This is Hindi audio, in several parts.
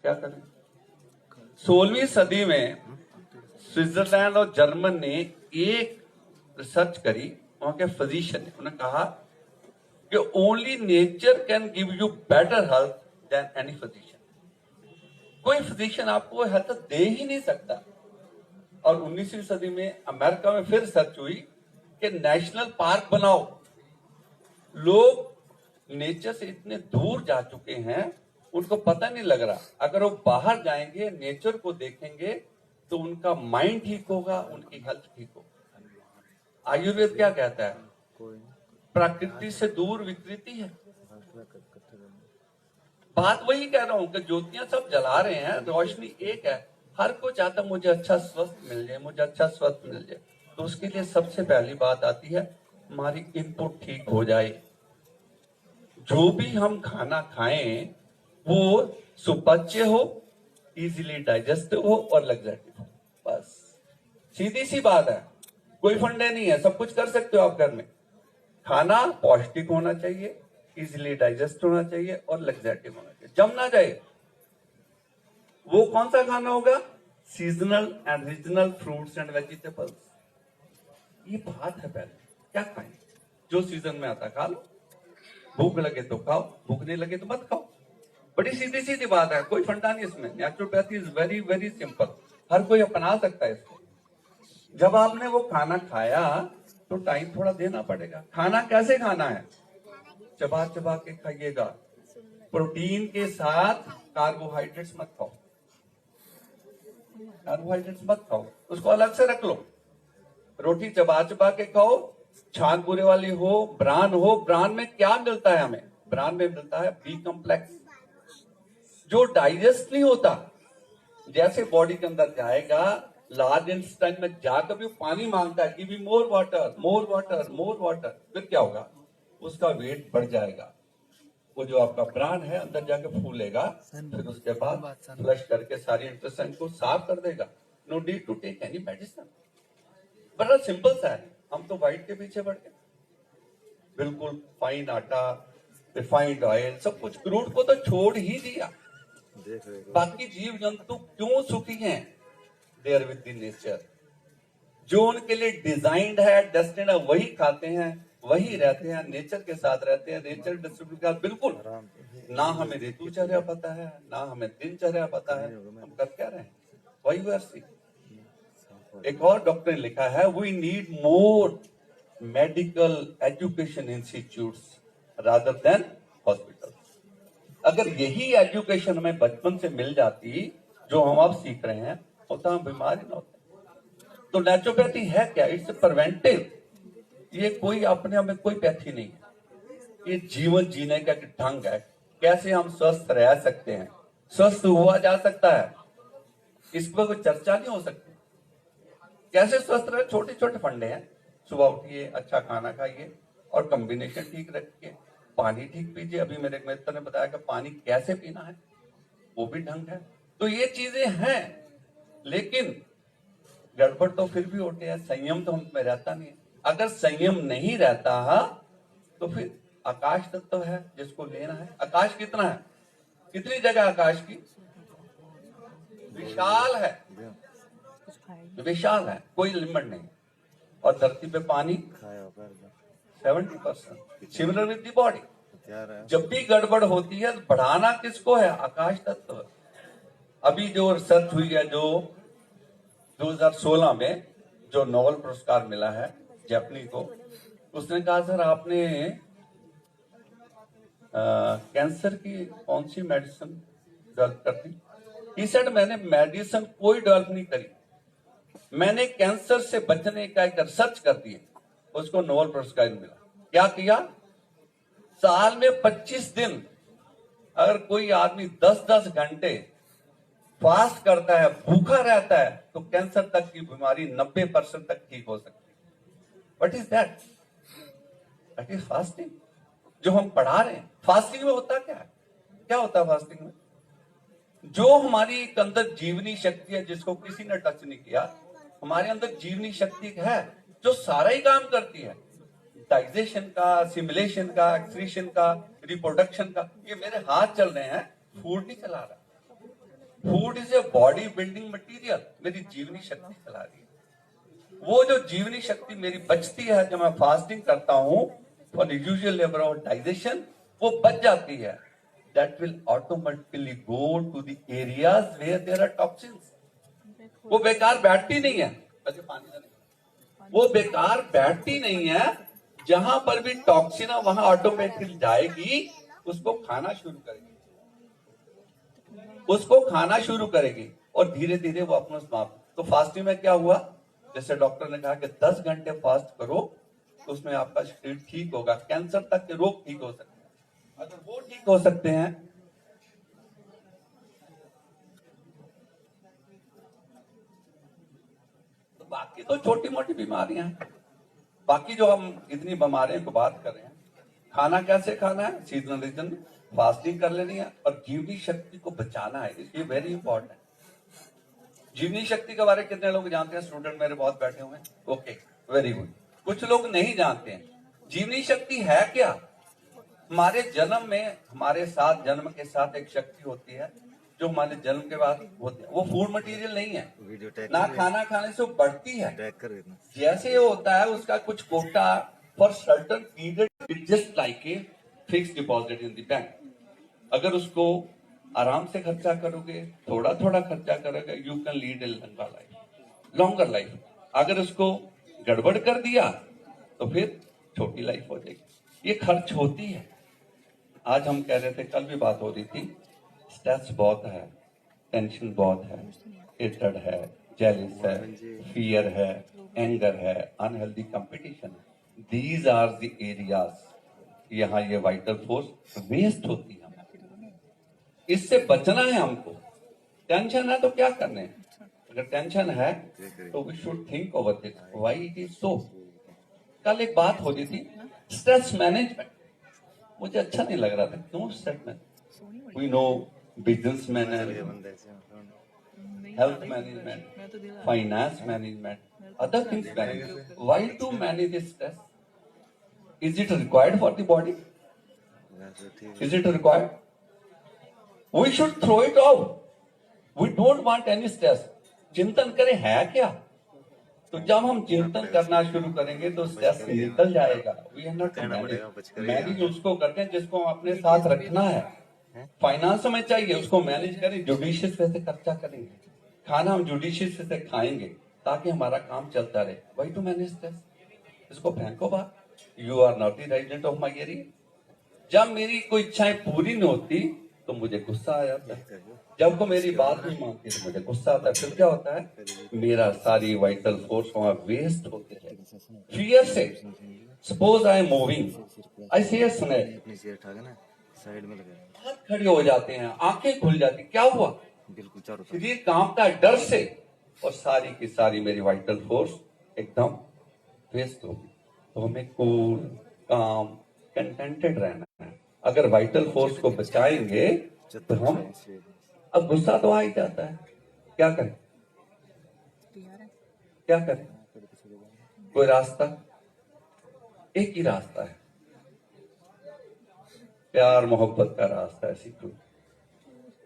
क्या करें। 16वीं सदी में स्विट्जरलैंड और जर्मन ने एक रिसर्च करी, वहां के फिजिशियन ने, उन्होंने कहा कि only nature can give you better health than any physician. कोई फिजिशियन आपको हेल्थ दे ही नहीं सकता। और 19वीं सदी में अमेरिका में फिर रिसर्च हुई कि नेशनल पार्क बनाओ। लोग नेचर से इतने दूर जा चुके हैं, उनको पता नहीं लग रहा। अगर वो बाहर जाएंगे, नेचर को देखेंगे, तो उनका माइंड ठीक होगा, उनकी हेल्थ ठीक होगा। आयुर्वेद क्या कहता है? प्रकृति से दूर विकृति है। बात वही कह रहा हूं कि ज्योतियां सब जला रहे हैं, रोशनी एक है। हर कोई चाहता मुझे अच्छा स्वस्थ मिल जाए, मुझे अच्छा स्वस्थ मिल जाए। तो उसके लिए सबसे पहली बात आती है, हमारी इनपुट ठीक हो जाए। जो भी हम खाना खाएं वो सुपाच्य हो, इजीली डाइजेस्टिव हो और लग्जरेटिव हो। बस सीधी सी बात है, कोई फंडे नहीं है, सब कुछ कर सकते हो आप घर में। खाना पौष्टिक होना चाहिए, इजीली डाइजेस्ट होना चाहिए और लग्जरेटिव होना चाहिए, जम ना जाए। वो कौन सा खाना होगा? Seasonal and regional fruits and vegetables. ये बात है। पहले क्या खाएं? जो सीजन में आता खा लो, भूख लगे तो खाओ, भूख नहीं लगे तो मत खाओ। बड़ी सीधी सीधी बात है, कोई फंडा नहीं इसमें। Naturopathy is very very simple, हर कोई अपना सकता है इसको। जब आपने वो खाना खाया तो टाइम थोड़ा देना पड़ेगा। खाना कैसे खाना है? चबा चबा के खाइएगा। प्रोटीन के साथ कार्बोहाइड्रेट्स मत खाओ, कार्बोहाइड्रेट्स मत खाओ, उसको अलग से रख लो। रोटी चबा चबा के खाओ, छान पूरे वाली हो, ब्रान हो। ब्रान में क्या मिलता है हमें? ब्रान में मिलता है बी कॉम्प्लेक्स, जो डाइजेस्ट नहीं होता। जैसे बॉडी के अंदर जाएगा, लार्ज इंटेस्टाइन में जाकर भी पानी मांगता है, give me more water, more water, more water. फिर क्या होगा? उसका वेट बढ़ जाएगा। वो जो आपका ब्रान है अंदर जाके फूलेगा, फिर उसके बाद फ्लश करके सारी इंटेस्टाइन को साफ कर देगा। No need to take any medicine. बड़ा सिंपल सा है। हम तो वाइट के पीछे बढ़ गए। बिल्कुल फाइन आटा, रिफाइंड ऑयल, सब कुछ। क्रूड को तो छोड़ ही दिया। बाकी जीव जंतु क्यों सुखी हैं? They are with the nature. जो उनके लिए डिजाइंड है, डेस्टिन्ड है, वही खाते हैं, वही रहते हैं, नेचर के साथ रहते हैं, नेचर डिस्ट्रीब्यूट का। बिल्कुल ना हमें ऋतुचर्या पता है, ना हमें दिनचर्या पता है, हम कर क्या रहे हैं? वही वैसी। एक और डॉक्टर ने लिखा है, we need more medical education institutes rather than hospital. अगर यही एजुकेशन हमें बचपन से मिल जाती जो हम अब सीख रहे हैं, तो हम बीमार ही ना होते। तो नेचुरोपैथी है क्या? It's preventive. ये कोई अपने आप में कोई पैथी नहीं है, ये जीवन जीने का एक ढंग है। कैसे हम स्वस्थ रह सकते हैं, स्वस्थ हुआ जा सकता है, इस पर कोई चर्चा नहीं हो सकती। कैसे स्वस्थ रहे? छोटे छोटे फंडे हैं। सुबह उठिए, अच्छा खाना खाइए और कॉम्बिनेशन ठीक रखिए, पानी ठीक पीजिए। अभी मेरे मित्र ने बताया कि पानी कैसे पीना है, वो भी ढंग है। तो ये चीजें हैं, लेकिन गड़बड़ तो फिर भी होते हैं। संयम तो हम में रहता नहीं है। अगर संयम नहीं रहता तो फिर आकाश तत्व है जिसको लेना है। आकाश कितना है? कितनी जगह आकाश की? विशाल है, विशाल है, कोई लिमिट नहीं। और धरती पे पानी 70%। Similar with the body. जब भी गड़बड़ होती है तो बढ़ाना किसको है? आकाश तत्व। अभी जो रिसर्च हुई है, जो 2016 में जो नोबेल पुरस्कार मिला है जैपनी को, उसने कहा सर आपने कैंसर की कौन सी मेडिसिन डेवलप कर दी? ही सेड मैंने मेडिसिन कोई डेवलप नहीं करी, मैंने कैंसर से बचने का एक रिसर्च कर दिया। उसको नोबेल पुरस्कार मिला। क्या किया? साल में 25 दिन अगर कोई आदमी 10-10 घंटे फास्ट करता है, भूखा रहता है, तो कैंसर तक की बीमारी 90% तक ठीक हो सकती है। What is that? That is fasting, जो हम पढ़ा रहे हैं। फास्टिंग में होता क्या है? क्या होता है फास्टिंग में? जो हमारी अंदर जीवनी शक्ति है, जिसको किसी ने टच नहीं किया, हमारे अंदर जीवनी शक्ति है जो सारा ही काम करती है, डाइजेशन का, सिमुलेशन का, एक्सक्रीशन का, रिप्रोडक्शन का। ये मेरे हाथ चल रहे हैं, फूड नहीं चला रहा। Food is a body building material, मेरी जीवनी शक्ति चला रही है। वो जो जीवनी शक्ति मेरी बचती है जब मैं फास्टिंग करता हूं for usual level of digestion, वो बच जाती है। That will automatically go to the areas where there are toxins. वो बेकार बैठती नहीं है, वैसे पानी का नहीं, वो बेकार बैठती नहीं है। जहां पर भी टॉक्सिन है वहां ऑटोमेटिकली जाएगी, उसको खाना शुरू करेगी, उसको खाना शुरू करेगी और धीरे धीरे वो अपना समाप्त। तो फास्टिंग में क्या हुआ, जैसे डॉक्टर ने कहा कि 10 घंटे फास्ट करो तो उसमें आपका शरीर ठीक होगा, कैंसर तक के रोग ठीक हो सकते हैं। अगर वो ठीक हो सकते हैं तो बाकी तो छोटी मोटी बीमारियां हैं। बाकी जो हम इतनी बीमारियों की बात कर रहे हैं, खाना कैसे खाना है, सीजनल रीजन में फास्टिंग कर लेनी है और जीवनी शक्ति को बचाना है, इसलिए वेरी इंपॉर्टेंट। जीवनी शक्ति के बारे में कितने लोग जानते हैं? स्टूडेंट मेरे बहुत बैठे हुए हैं, ओके, वेरी गुड। कुछ लोग नहीं जानते हैं जीवनी शक्ति है क्या। हमारे जन्म में, हमारे साथ जन्म के साथ एक शक्ति होती है जो हमारे जन्म के बाद होती है। वो फूड मटेरियल नहीं है ना, खाना खाने से वो बढ़ती है। जैसे ये होता है उसका कुछ Kota for certain period, just like a fix deposit in the bank. अगर उसको आराम से खर्चा करोगे, थोड़ा थोड़ा खर्चा करोगे, you can lead a longer life. अगर उसको गड़बड़ कर दिया तो फिर छोटी लाइफ हो जाएगी। ये खर्च होती है। आज हम कह रहे थे, कल भी बात हो रही थी, स्ट्रेस बहुत है, टेंशन बहुत है, हेट्रेड है, जेलिस है, फियर है, एंगर है, अनहेल्दी कंपटीशन है। दीज आर द एरियाज, यहाँ ये वाइटल फोर्स वेस्ट होती है। इससे बचना है हमको। टेंशन है तो क्या करने हैं? अगर टेंशन है तो we should think over this, why it is so. कल एक बात हो रही थी, स्ट्रेस मैनेजमेंट। मुझे अच्छा नहीं लग रहा था, क्यों stress management? We know business management, health management, finance management, other things management. Why to manage stress? Is it required for the body? Is it required? We should throw it out. We don't want any stress. चिंतन करें है क्या? तो जब हम चिंतन करना शुरू करेंगे तो स्ट्रेस निकल जाएगा। We are not मैनेज उसको करते हैं जिसको हम अपने साथ रखना है। फाइनेंस में चाहिए, उसको मैनेज करें, जुडिशियस वैसे खर्चा करेंगे, खाना हम जुडिशियस से खाएंगे ताकि हमारा काम चलता रहे। वही टू मैनेज स्ट्रेस। इसको फेंको बाहर। You are not the resident of my area. जब मेरी कोई इच्छाएं पूरी नहीं होती तो मुझे गुस्सा आ जाता है। जब को मेरी बात नहीं मानती तो मुझे गुस्सा आता है। फिर क्या होता है, मेरा सारी वाइटल फोर्स वहां वेस्ट होती है फियर से। Suppose I am moving, I see a snake, side में लगे, हाथ खड़े हो जाते हैं, आंखें खुल जाती, क्या हुआ? बिल्कुल चारों तरफ शरीर कांपता है डर से और सारी की सारी मेरी वाइटल फोर्स एकदम वेस्ट होगी। तो हमें कूल, काम, कंटेंटेड रहना है। अगर वाइटल फोर्स को बचाएंगे तो हम, अब गुस्सा तो आ ही जाता है, क्या करें? क्या करें? कोई रास्ता? एक ही रास्ता है, प्यार मोहब्बत का रास्ता है। सीखो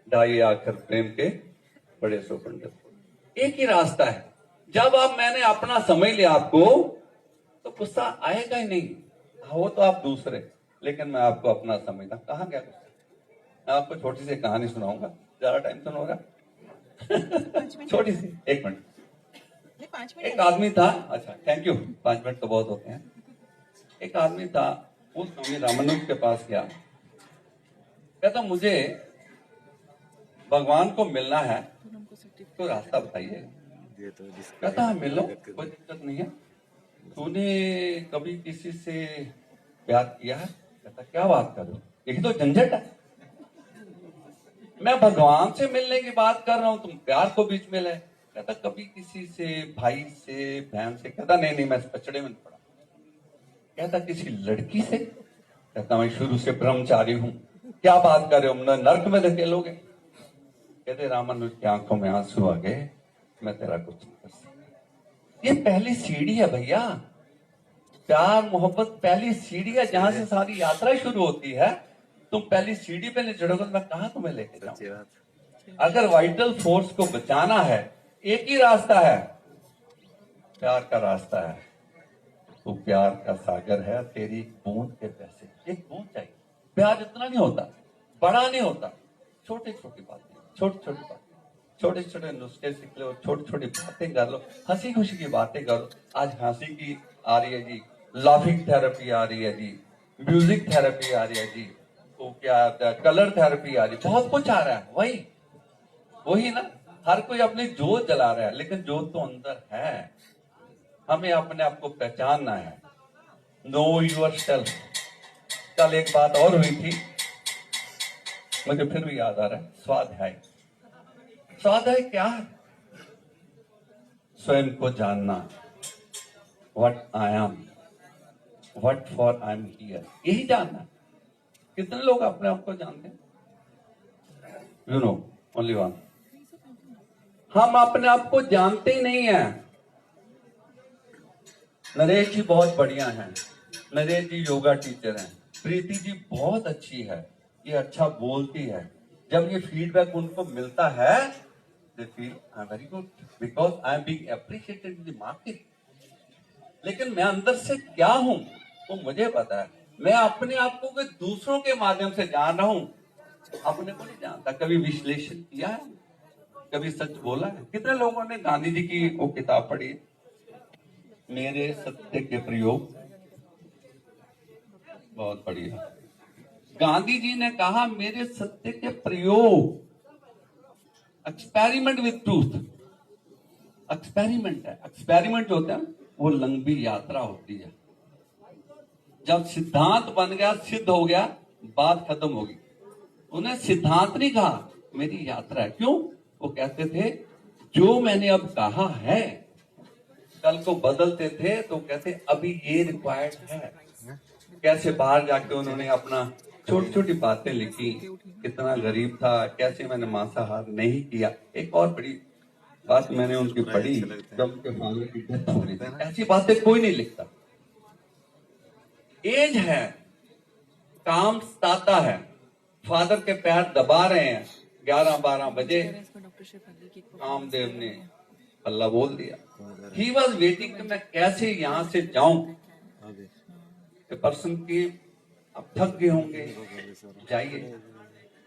ढाई आखिर प्रेम के बड़े सो पंडित। एक ही रास्ता है। जब आप मैंने अपना समझ लिया आपको तो गुस्सा आएगा ही नहीं। वो तो आप दूसरे, लेकिन मैं आपको अपना समझता। कहाँ गया गुस्सा? मैं आपको छोटी सी कहानी सुनाऊंगा, ज्यादा टाइम तो होगा छोटी सी, 1 मिनट। एक आदमी था, अच्छा थैंक यू, 5 मिनट तो बहुत होते हैं। एक आदमी था, उस स्वामी रामानुज के पास गया, कहता मुझे भगवान को मिलना है तो रास्ता बताइए। कहता है मिलो, कोई दिक्कत नहीं है। तूने कभी किसी से प्यार किया है? कहता क्या बात कर रहे हो, यही तो झंझट है। मैं भगवान से मिलने की बात कर रहा हूँ, तुम प्यार को बीच में लाए। कहता कभी किसी से, भाई से, बहन से? कहता नहीं नहीं, मैं इस पचड़े में पड़ा। कहता किसी लड़की से? कहता मैं शुरू से ब्रह्मचारी हूं। क्या बात कर रहे हो, नर्क में धकेलोगे? कहते रामानुज की आंखों में आंसू आ गए, मैं तेरा कुछ नहीं कर सकता। ये पहली सीढ़ी है भैया, प्यार मोहब्बत पहली सीढ़ी है जहां से सारी यात्रा शुरू होती है। तुम पहली सीढ़ी पे नहीं चढ़ोगे तो मैं कहां तुम्हें लेके जाऊंगा? अगर वाइटल फोर्स को बचाना है, एक ही रास्ता है, प्यार का रास्ता है। तो प्यार का सागर है, तेरी बूंद के पैसे, एक बूंद चाहिए। प्यार इतना नहीं होता, बड़ा नहीं होता, छोटी छोटी बातें, छोटी छोटी बातें, छोटे छोटे नुस्खे सीख लो, छोटी छोटी बातें कर लो, हंसी खुशी की बातें करो। आज हंसी की आ रही है जी, लाफिंग थेरेपी आ रही है जी, म्यूजिक थेरेपी आ रही है जी, तो क्या आता है, कलर थेरेपी आ रही है, बहुत कुछ आ रहा है। वही वही ना, हर कोई अपनी जोत जला रहा है, लेकिन जोत तो अंदर है। हमें अपने आप को पहचानना है। Know yourself. कल एक बात और हुई थी, मुझे फिर भी याद आ रहा है, स्वाध्याय। स्वाध्याय क्या है? स्वयं को जानना, what I am, what for I am here, यही जानना है। कितने लोग अपने आप को जानते हैं? You know only one. हम अपने आप को जानते ही नहीं है। नरेश जी बहुत बढ़िया हैं, नरेश जी योगा टीचर हैं, प्रीति जी बहुत अच्छी है, ये अच्छा बोलती है। जब ये फीडबैक उनको मिलता है, they feel I am very good because I am being appreciated in the market. लेकिन मैं अंदर से क्या हूं वो मुझे पता है। मैं अपने आप को दूसरों के माध्यम से जान रहा हूं, अपने को नहीं जानता। कभी विश्लेषण किया है, कभी सच बोला है? कितने लोगों ने गांधी जी की वो किताब पढ़ी, मेरे सत्य के प्रयोग? बहुत बढ़िया। गांधी जी ने कहा मेरे सत्य के प्रयोग, एक्सपेरिमेंट विथ ट्रूथ। एक्सपेरिमेंट है, एक्सपेरिमेंट जो होता है वो लंबी यात्रा होती है। जब सिद्धांत बन गया, सिद्ध हो गया, बात खत्म होगी। उन्हें सिद्धांत नहीं कहा, मेरी यात्रा है। क्यों? वो कहते थे जो मैंने अब कहा है, कल को बदलते थे तो कहते अभी ये रिक्वायर्ड है। कैसे बाहर जाके उन्होंने अपना छोटी छोटी बातें लिखी, कितना गरीब था, कैसे मैंने मांसाहार नहीं किया। एक और बड़ी बात मैंने उनकी पढ़ी, जब उनके फादर की डेथ हो रही थी, ऐसी बातें कोई नहीं लिखता। एज है, काम सताता है, फादर के पैर दबा रहे हैं, 11-12 बजे कामदेव ने अल्लाह बोल दिया। ही वॉज वेटिंग कि मैं कैसे यहां से जाऊं। पर्सन की अब थक गए होंगे, जाइए।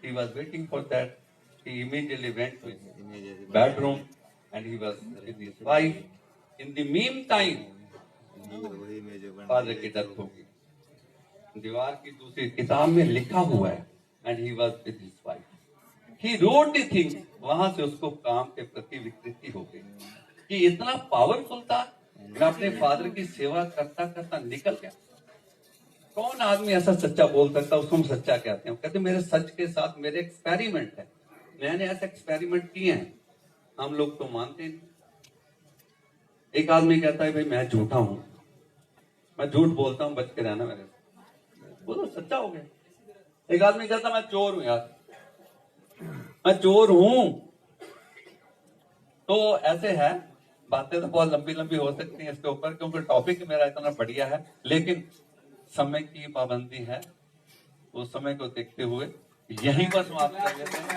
He was waiting for that. He immediately went to his bedroom and he was with his wife. In the meantime father की डेथ हो गई। दीवार की दूसरी किताब में लिखा हुआ है, and he was with his wife. He wrote the thing. वहां से उसको काम के प्रति विकृति हो गई कि इतना पावरफुल था। मैं अपने फादर की सेवा करता करता निकल गया। कौन आदमी ऐसा सच्चा बोल सकता है? उसको हम सच्चा कहते हैं। कहते मेरे सच के साथ मेरे एक्सपेरिमेंट है, मैंने ऐसे एक्सपेरिमेंट किए हैं। हम लोग तो मानते नहीं। एक आदमी कहता है भाई मैं झूठा हूं, मैं झूठ बोलता हूं, बच के रहना मेरे से, बोलो सच्चा हो गया। एक आदमी कहता मैं चोर हूं यार, मैं चोर हूं। तो ऐसे है, बातें तो बहुत लंबी लंबी हो सकती हैं इसके ऊपर, क्योंकि टॉपिक मेरा इतना बढ़िया है, लेकिन समय की पाबंदी है। उस समय को देखते हुए यहीं पर समाप्त कर लेते हैं।